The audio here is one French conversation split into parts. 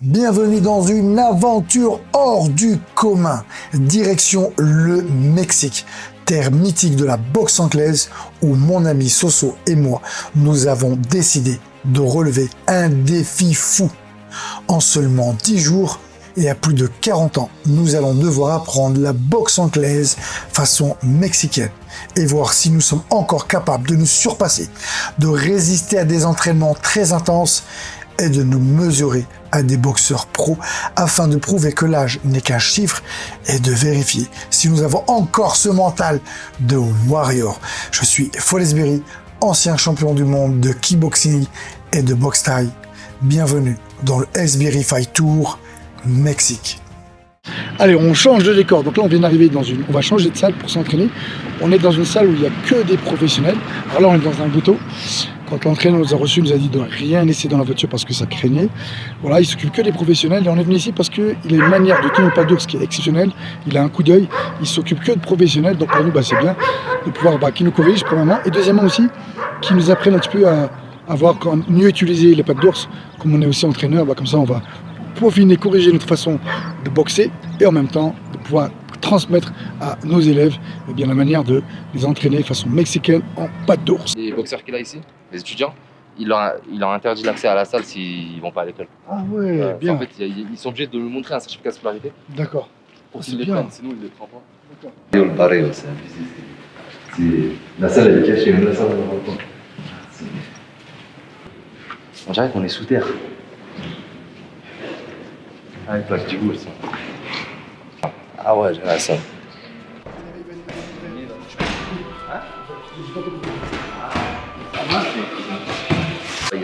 Bienvenue dans une aventure hors du commun. Direction le Mexique, terre mythique de la boxe anglaise où mon ami Soso et moi, nous avons décidé de relever un défi fou. En seulement 10 jours et à plus de 40 ans, nous allons devoir apprendre la boxe anglaise façon mexicaine et voir si nous sommes encore capables de nous surpasser, de résister à des entraînements très intenses et de nous mesurer à des boxeurs pros afin de prouver que l'âge n'est qu'un chiffre et de vérifier si nous avons encore ce mental de warrior. Je suis Folesberry, ancien champion du monde de kickboxing et de boxe thaï. Bienvenue dans le Esberry Fight Tour Mexique. Allez, on change de décor. Donc là, on vient d'arriver on va changer de salle pour s'entraîner. On est dans une salle où il n'y a que des professionnels. Alors là, on est dans un ghetto. Quand l'entraîneur nous a reçus, il nous a dit de rien laisser dans la voiture parce que ça craignait. Voilà, il s'occupe que des professionnels. Et on est venu ici parce qu'il a une manière de tenir le pas d'ours qui est exceptionnelle. Il a un coup d'œil. Il s'occupe que de professionnels. Donc pour nous, c'est bien de pouvoir qu'il nous corrige, premièrement. Et deuxièmement aussi, qu'il nous apprenne un petit peu à voir mieux utiliser les pattes d'ours. Comme on est aussi entraîneur, comme ça, on va peaufiner, corriger notre façon de boxer et en même temps de pouvoir transmettre à nos élèves la manière de les entraîner de façon mexicaine en pattes d'ours. Les boxeurs qu'il a ici, les étudiants, il leur interdit l'accès à la salle s'ils ne vont pas à l'école. Ah ouais, bien. En fait, ils sont obligés de lui montrer un certificat de scolarité. D'accord. Pour qu'ils les prennent, sinon ils ne les prennent pas. Io il pareo sempre, sì. La salle è cachée, mais la salle non va pas. On dirait qu'on est sous terre. Ah, il plaque du goût, ça. Ah ouais, j'ai la salle. Il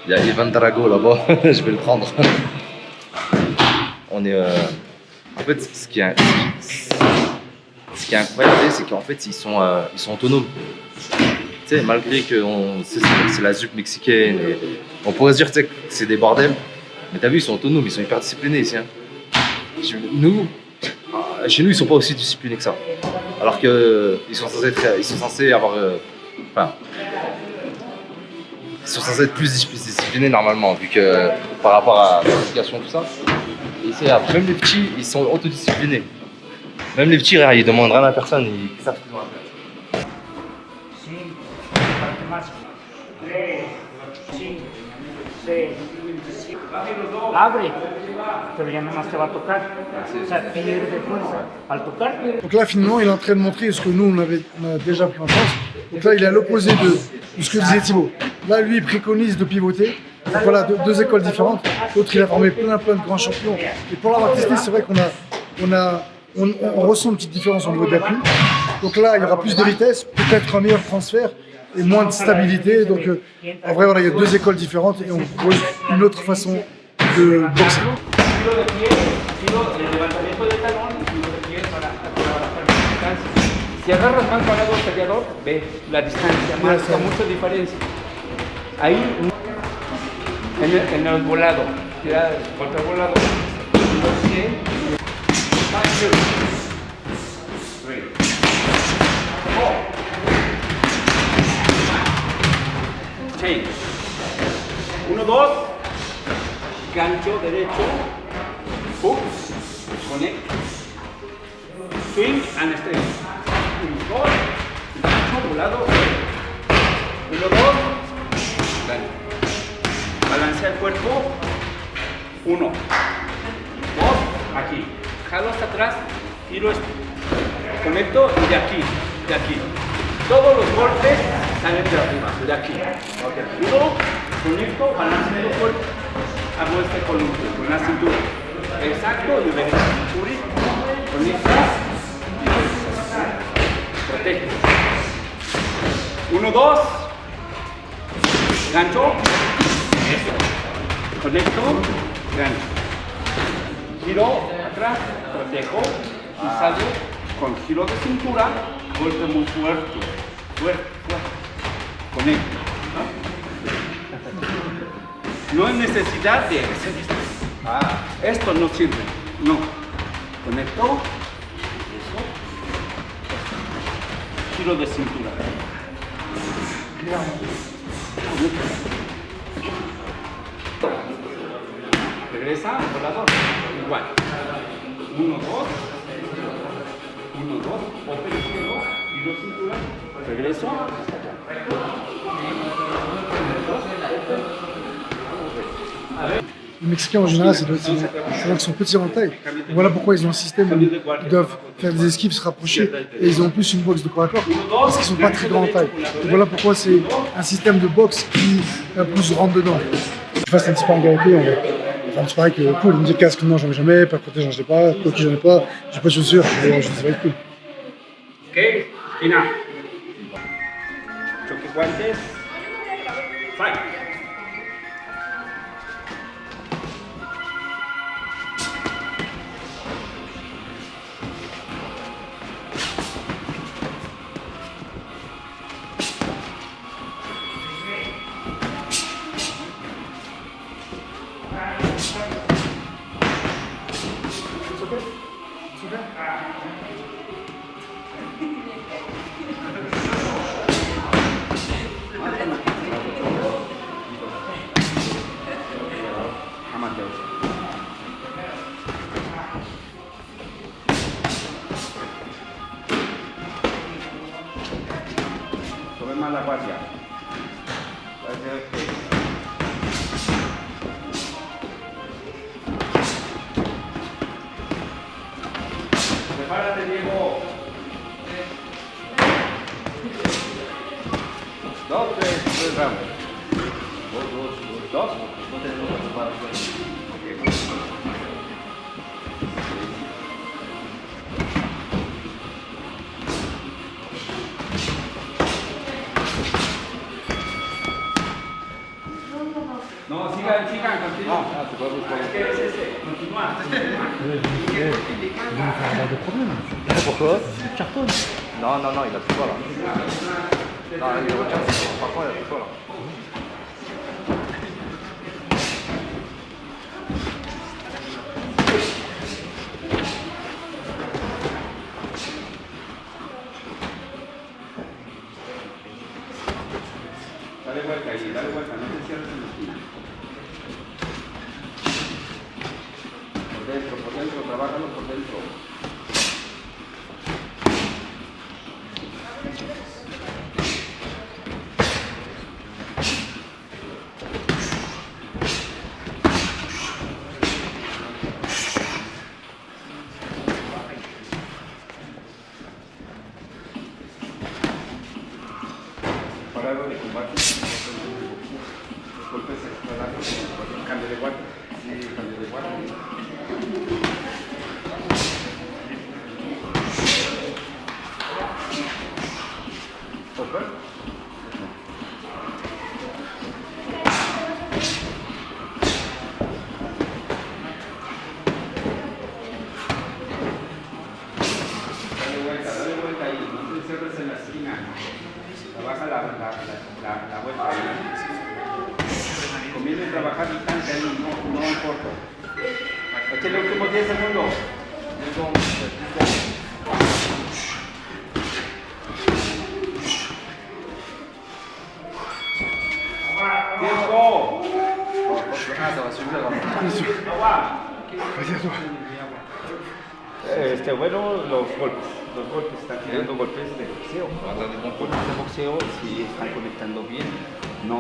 y a Ivan Drago là-bas, je vais le prendre. On est. En fait, ce qui est incroyable, c'est qu'en fait, ils sont autonomes. Tu sais, malgré que c'est la ZUP mexicaine, et on pourrait se dire que c'est des bordels, mais t'as vu, ils sont autonomes, ils sont hyper disciplinés ici. Hein. Chez nous, ils sont pas aussi disciplinés que ça. Alors qu'ils sont censés avoir. Ils sont censés être plus disciplinés normalement, vu que par rapport à l'éducation, tout ça. Et même les petits, ils sont autodisciplinés. Même les petits, ils demandent rien à personne, ils savent ce qu'ils ont à faire. Abre, pero ya nada más te va a tocar. O sea, pierde fuerza al tocar. Donc là, finalement, il est en train de montrer ce que nous, on a déjà pris en France. Donc là, il est à l'opposé de ce que disait Thibaut. Là, lui, il préconise de pivoter. Donc voilà, deux écoles différentes. L'autre, il a formé plein de grands champions. Et pour l'avoir testé, c'est vrai qu'on ressent une petite différence au niveau de l'appui. Donc là, il y aura plus de vitesse, peut-être un meilleur transfert et moins de stabilité. Donc en vrai, voilà, il y a deux écoles différentes et on propose une autre façon de boxer. Si agarras más parado el peleador, ve la distancia, marca mucha diferencia. Ahí, en el volado, tira contra el volado. Change. 1, 2, gancho derecho, hook, connect, swing and stretch. 1, 2, gancho, volado, 1, 2, gancho. Balancea el cuerpo, 1, 2, aquí. Jalo hasta atrás, tiro esto, conecto y de aquí. Todos los golpes salen de arriba, de aquí. Uno, conecto, balanceo el cuerpo, hago este columpio con la cintura. Exacto, y ven la cintura, conectas y protege. 1, 2, gancho, eso. Conecto, gancho. Giro atrás, protejo y salgo con giro de cintura, golpe muy fuerte. Conecto. No hay necesidad de hacer esto. Esto no sirve. No. Conecto. Eso. Giro de cintura. Conecto. regresa, volador, igual. 1, 2, 1, 2, open izquierdo, giro cintura, regreso. Les Mexicains en général, c'est vrai qu'ils sont petits en taille. Et voilà pourquoi ils ont un système où ils doivent faire des esquives, se rapprocher, et ils ont en plus une boxe de corps à corps, parce qu'ils sont pas très grands en taille. Et voilà pourquoi c'est un système de boxe qui plus rentre dedans. Je fasse un petit peu en galoper, on va faire un petit pareil que cool. Il me dit casque, non, j'en ai jamais, pas de protège, j'en ai pas, coquille, j'en ai pas, j'ai pas de chaussures, je dis ça va être cool. Ok, final. Choque guantes. Fight. Amateur. Sube más la guardia. Prepárate, Diego. 2, 3 rounds. 2. No, sigan, continúen. Es que es ese, continúa. Pourquoi? Non, il a plus pas là. Non, il retient, par contre, il a plus pas là. Dale vuelta ahí, no te cierres en la esquina. Por dentro, trabájalo por dentro. Parado de combate, los golpes extra largos, cambio de guardia, sí, cambio de guardia. Open. Dale vuelta ahí, no te cierres en la esquina. Trabaja la vuelta ahí. Conviene trabajar distancia ahí, no en corto. Échale los últimos 10 segundos. ¡Tiempo! Ça va suivre là. Agua. Vas-y à toi. Bueno, los golpes, están tirando golpes de boxeo. Golpes de boxeo si están conectando bien, no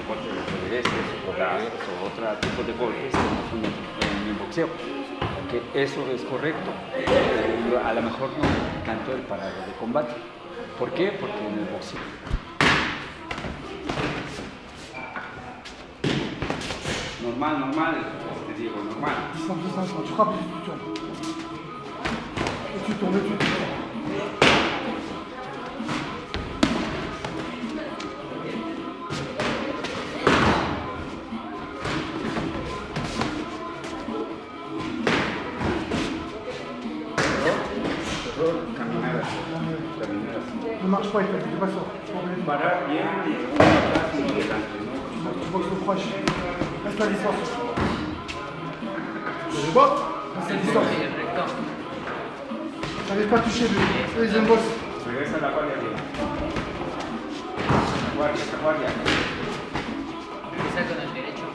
golpes de revereses o otro tipo de golpes que no son en el boxeo. Que eso es correcto. A lo mejor no tanto el parado de combate. ¿Por qué? Porque en el boxeo. Normal, te digo, normal. Distance, quand tu frappes, tu tournes. Et tu tournes, tu tournes. Caminadas. Ne marche pas, il fait pas ça. Parar bien, uno atrás, uno delante, ¿no? Tu boxes le proche. Reste à distance. Je bats. Reste à distance. N'arrive pas à toucher le deuxième boss. Regresa a la guardia bien. Guardia. Empieza con el derecho.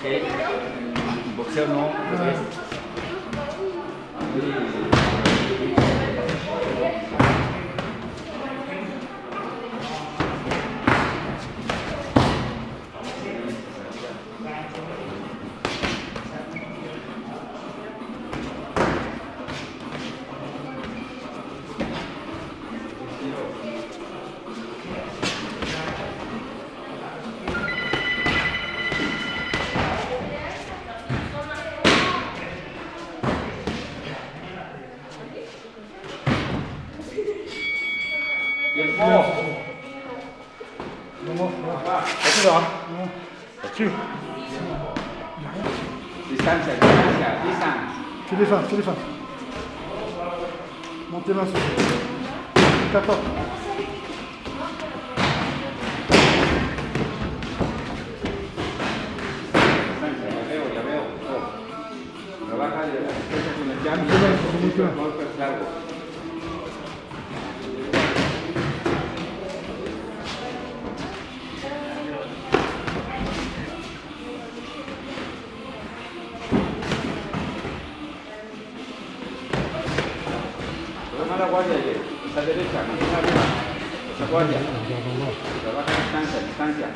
que boxeo no es. Distancia, distancia, distancia. Fais des feintes. Monte tes mains sur. T'attends. Ya veo. Trabaja de la distancia con el jab y los golpes largos. Toma la guardia ahí, esa derecha, mantén arriba, esa guardia. Trabaja a distancia.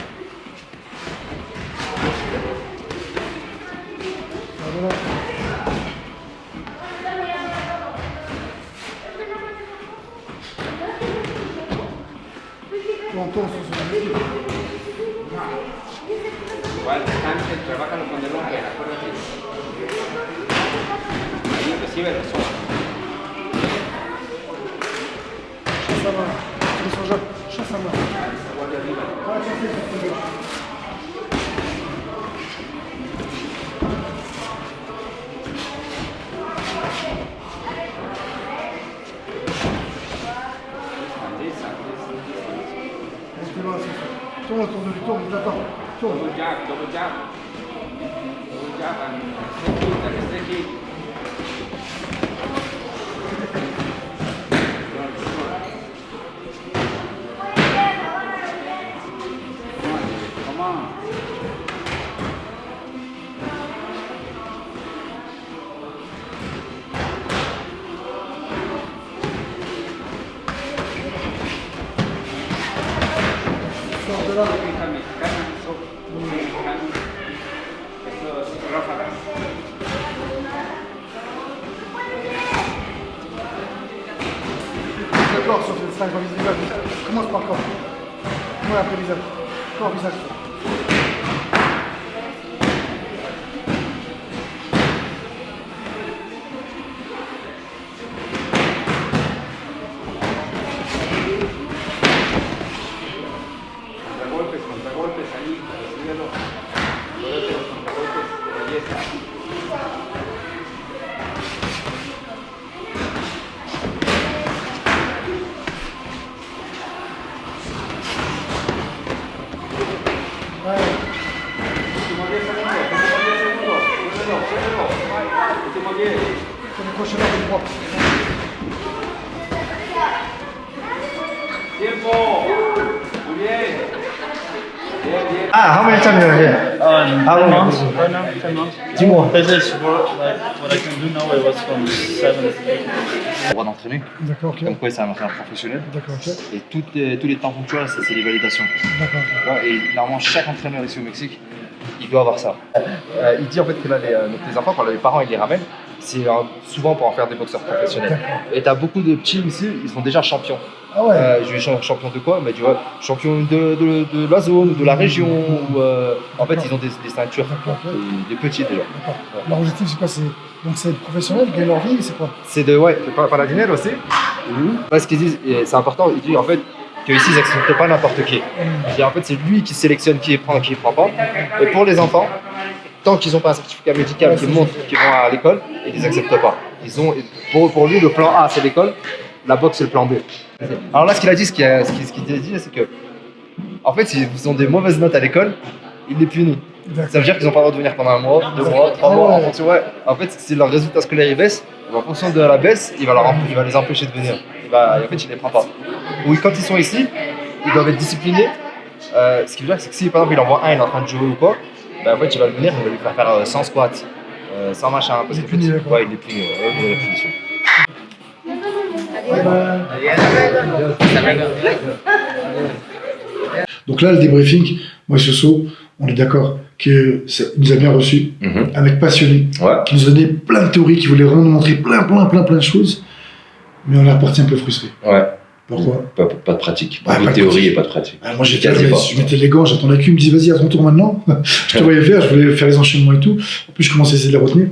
Igual, distancia, trabájalo con el hombre, acuérdate. Ahí recibe el sol. Chasse à main. Guardia arriba. Tourne autour de lui, tourne, j'attends. Tourne. Double jab. Double jab and stay kick. Come on. Sors de là. D'accord, sur le 5 visage. Commence par corps. Moi après visage. Corps, visage. Contragolpes ahí, recíbelo. Acuérdate los contragolpes de belleza. Últimos 10 segundos. Suéltelo. Últimos 10. Sur le crochet là, droit. Tiempo. Muy bien. How many times are you here? 10 months right now, 10 months. Dis-moi. This is what I can do now. It was from 7 to 8 months. Le droit d'entraîner. D'accord, ok. Comme quoi, c'est un entraîneur professionnel. D'accord, ok. Et tous les temps ponctuels, c'est les validations. D'accord. Et normalement, chaque entraîneur ici au Mexique, il doit avoir ça. Il dit en fait que là, les enfants, quand les parents ils les ramènent, c'est souvent pour en faire des boxeurs professionnels. Et t'as beaucoup de petits ici, ils sont déjà champions. Ah ouais. Je vais champion de quoi? Tu vois, champion de la zone, de la région. Ou, en fait, ils ont des ceintures. Des petits déjà. D'accord. Leur objectif, c'est quoi? Donc c'est être professionnel, gagner leur vie, c'est quoi? C'est de, ouais, para dinero aussi. Parce qu'ils disent, et c'est important, ils disent en fait qu'ici ils n'acceptent pas n'importe qui. Et en fait, c'est lui qui sélectionne qui prend et qui ne prend pas. Et pour les enfants, tant qu'ils n'ont pas un certificat médical qui montre qu'ils vont à l'école, ils ne les acceptent pas. Pour lui, le plan A, c'est l'école, la boxe, c'est le plan B. Alors là, ce qu'il a dit, ce qu'il a dit, c'est que, en fait, s'ils ont des mauvaises notes à l'école, il les punit. Ça veut dire qu'ils n'ont pas le droit de venir pendant 1 mois, 2 mois, 3 mois, en fonction, ouais. En fait, si leur résultat scolaire il baisse, en fonction de la baisse, il va les empêcher de venir. En fait, il les prend pas. Ou quand ils sont ici, ils doivent être disciplinés. Ce qui veut dire, c'est que si par exemple il envoie un, il est en train de jouer ou quoi, bah, en fait, il va le venir, on va lui faire faire sans squat, sans machin. Parce Il est qu'en puni, fait, d'accord. ouais, il est puni, ouais, la punition. Donc là, le débriefing, moi et Soso, on est d'accord qu'il nous a bien reçus, un mec passionné, Ouais. qui nous donnait plein de théories, qui voulait vraiment nous montrer plein de choses, mais on est reparti un peu frustré. Ouais. Pourquoi? Pas de pratique. Ouais, Beaucoup pas de de théorie pratique. et pas de pratique. Ah, moi j'étais Quasi là, pas. je mettais les gants, j'attendais qu'il me dise vas-y à ton tour maintenant. Je te voyais faire, je voulais faire les enchaînements et tout. En plus je commençais à essayer de les retenir.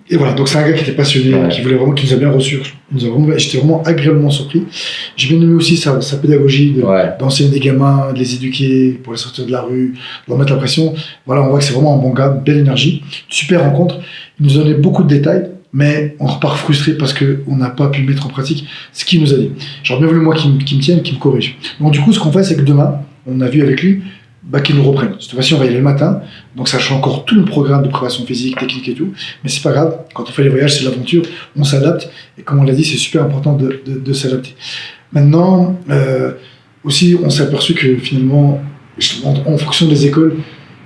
Et voilà, donc c'est un gars qui était passionné, Ouais. qui voulait vraiment, qui nous a bien reçus. J'étais vraiment agréablement surpris. J'ai bien aimé aussi sa pédagogie Ouais. d'enseigner des gamins, de les éduquer pour les sortir de la rue, de leur mettre la pression. Voilà, on voit que c'est vraiment un bon gars, belle énergie, super rencontre. Il nous donnait beaucoup de détails, mais on repart frustré parce qu'on n'a pas pu mettre en pratique ce qu'il nous a dit. J'aurais bien voulu moi qu'il me tienne, qu'il me corrige. Donc du coup, ce qu'on fait, c'est que demain, on a vu avec lui, qu'il nous reprenne. Cette fois-ci, on va y aller le matin, donc ça change encore tout le programme de préparation physique, technique et tout, mais c'est pas grave, quand on fait les voyages, c'est l'aventure, on s'adapte, et comme on l'a dit, c'est super important de s'adapter. Maintenant, aussi, on s'est aperçu que finalement, en fonction des écoles,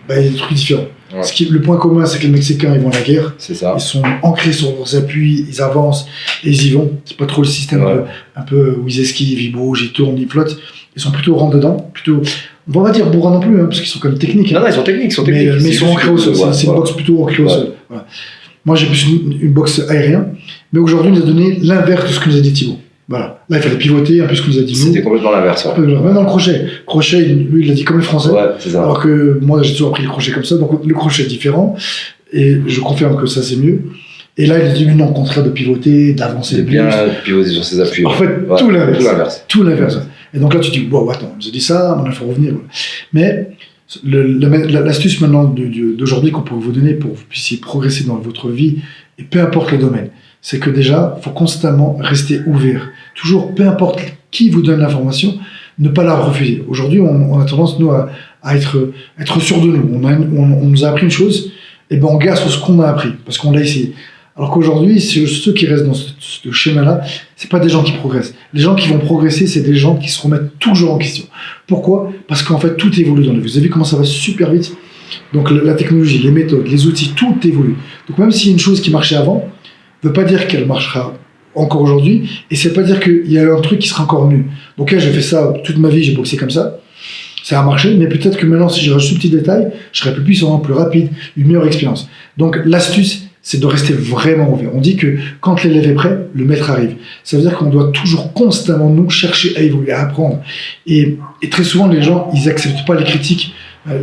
il y a des trucs différents. Ouais. Le point commun, c'est que les Mexicains, ils vont à la guerre, C'est ça. ils sont ancrés sur leurs appuis, ils avancent et ils y vont. C'est pas trop le système Ouais. un peu où ils esquivent, ils bougent, ils tournent, ils flottent. Ils sont plutôt rentre dedans, plutôt. On va pas dire bourrin non plus, hein, parce qu'ils sont quand même techniques. Non, hein. non, ils sont techniques, Mais ils sont ancrés au sol. C'est une boxe plutôt ancrée au Ouais. sol. Voilà. Moi, j'ai plus une boxe aérienne, mais aujourd'hui, il nous a donné l'inverse de ce que nous a dit Thibaut. Voilà. Là, il fallait pivoter un peu ce que nous a dit nous. C'était complètement l'inverse. Ouais. Même dans le crochet. Crochet, lui, il l'a dit comme les Français. Ouais, c'est ça. Alors que moi, j'ai toujours appris le crochet comme ça, donc le crochet est différent, et je confirme que ça, c'est mieux. Et là, il a dit, mais non, au contraire de pivoter, d'avancer C'est plus. bien pivoter sur ses appuis. En fait, Ouais, tout l'inverse. Tout l'inverse. Tout l'inverse. Et donc là, tu te dis, bon, attends, il nous a dit ça, maintenant il faut revenir. Voilà. Mais l'astuce maintenant d'aujourd'hui qu'on peut vous donner pour que vous puissiez progresser dans votre vie, et peu importe le domaine, c'est que déjà, il faut constamment rester ouvert. Toujours, peu importe qui vous donne l'information, ne pas la refuser. Aujourd'hui, on a tendance, nous, à être sûr de nous. On nous a appris une chose, et ben on garde sur ce qu'on a appris, parce qu'on l'a essayé. Alors qu'aujourd'hui, ceux qui restent dans ce schéma-là, c'est pas des gens qui progressent. Les gens qui vont progresser, c'est des gens qui se remettent toujours en question. Pourquoi? Parce qu'en fait, tout évolue dans la vie. Vous avez vu comment ça va super vite? Donc la technologie, les méthodes, les outils, tout évolue. Donc même s'il y a une chose qui marchait avant, ne veut pas dire qu'elle marchera encore aujourd'hui, et c'est pas dire qu'il y a un truc qui sera encore mieux. Donc là, j'ai fait ça toute ma vie, j'ai boxé comme ça. Ça a marché, mais peut-être que maintenant, si je rajoute ce petit détail, je serai plus puissant, plus rapide, une meilleure expérience. Donc l'astuce, c'est de rester vraiment ouvert. On dit que quand l'élève est prêt, le maître arrive. Ça veut dire qu'on doit toujours constamment, nous, chercher à évoluer, à apprendre. Et très souvent, les gens, ils acceptent pas les critiques.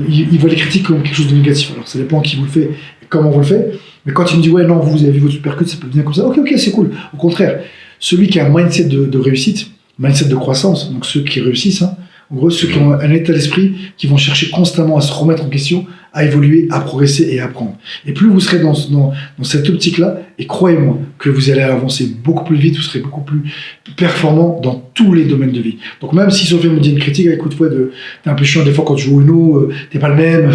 Ils voient les critiques comme quelque chose de négatif. Alors, ça dépend qui vous le fait et comment vous le faites. Mais quand il me dit, ouais, non, vous avez vu votre supercut, ça peut venir comme ça. Ok, c'est cool. Au contraire, celui qui a un mindset de réussite, mindset de croissance, donc ceux qui réussissent, hein, en gros, ceux qui ont un état d'esprit, qui vont chercher constamment à se remettre en question, à évoluer, à progresser et à apprendre. Et plus vous serez dans cette optique-là, et croyez-moi que vous allez avancer beaucoup plus vite, vous serez beaucoup plus performant dans tous les domaines de vie. Donc même si Sophie me dit une critique, écoute, ouais, t'es un peu chiant des fois quand tu joues au Uno, t'es pas le même.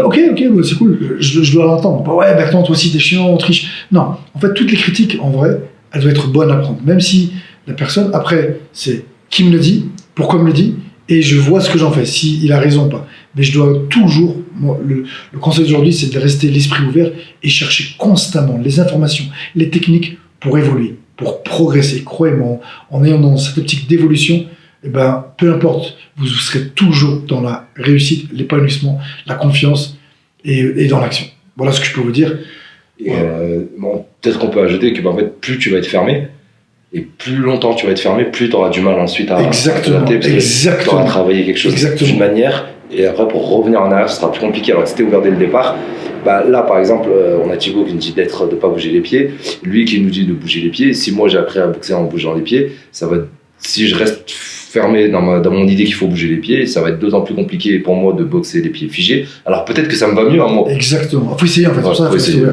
Ok, c'est cool, je dois l'entendre. Bah ouais, maintenant toi aussi t'es chiant, on triche. Non, en fait, toutes les critiques, en vrai, elles doivent être bonnes à prendre. Même si la personne, après, c'est qui me le dit, pourquoi me le dit, et je vois ce que j'en fais, s'il a raison ou pas. Mais je dois toujours, moi, le conseil d'aujourd'hui, c'est de rester l'esprit ouvert et chercher constamment les informations, les techniques pour évoluer, pour progresser. Croyez-moi, en ayant dans cette optique d'évolution, eh ben, peu importe, vous serez toujours dans la réussite, l'épanouissement, la confiance et dans l'action. Voilà ce que je peux vous dire. Et bon, peut-être qu'on peut ajouter que en fait, plus tu vas être fermé, et plus longtemps tu vas être fermé, plus tu auras du mal ensuite à t'adapter, parce que tu auras travaillé quelque chose d'une manière, et après pour revenir en arrière, ce sera plus compliqué. Alors que si t'es ouvert dès le départ, bah, là par exemple, on a Thibaut qui nous dit de pas bouger les pieds, lui qui nous dit de bouger les pieds. Si moi j'ai appris à boxer en bougeant les pieds, ça va, si je reste fermé dans mon idée qu'il faut bouger les pieds, ça va être d'autant plus compliqué pour moi de boxer les pieds figés. Alors peut-être que ça me va mieux à moi. Exactement. Il faut essayer en fait, pour ça, il faut essayer.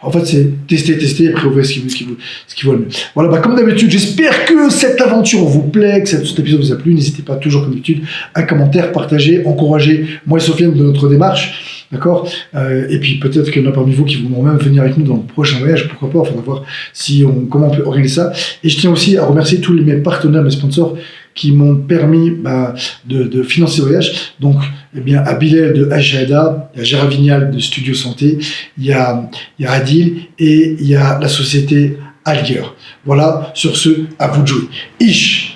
En fait, c'est tester, et après ouvrir ce qui vaut le mieux. Voilà, bah, comme d'habitude, j'espère que cette aventure vous plaît, que cet épisode vous a plu. N'hésitez pas toujours, comme d'habitude, un commentaire, partager, encourager moi et Sofiane de notre démarche. D'accord, et puis peut-être qu'il y en a parmi vous qui voudront même venir avec nous dans le prochain voyage. Pourquoi pas, il faudra voir comment on peut organiser ça. Et je tiens aussi à remercier tous mes partenaires, mes sponsors qui m'ont permis de financer le voyage. Donc, eh bien, à Bilal de Al-Shahada, il y a Gérard Vignal de Studio Santé, il y a Adil et il y a la société Alger. Voilà, sur ce, à vous de jouer. Ish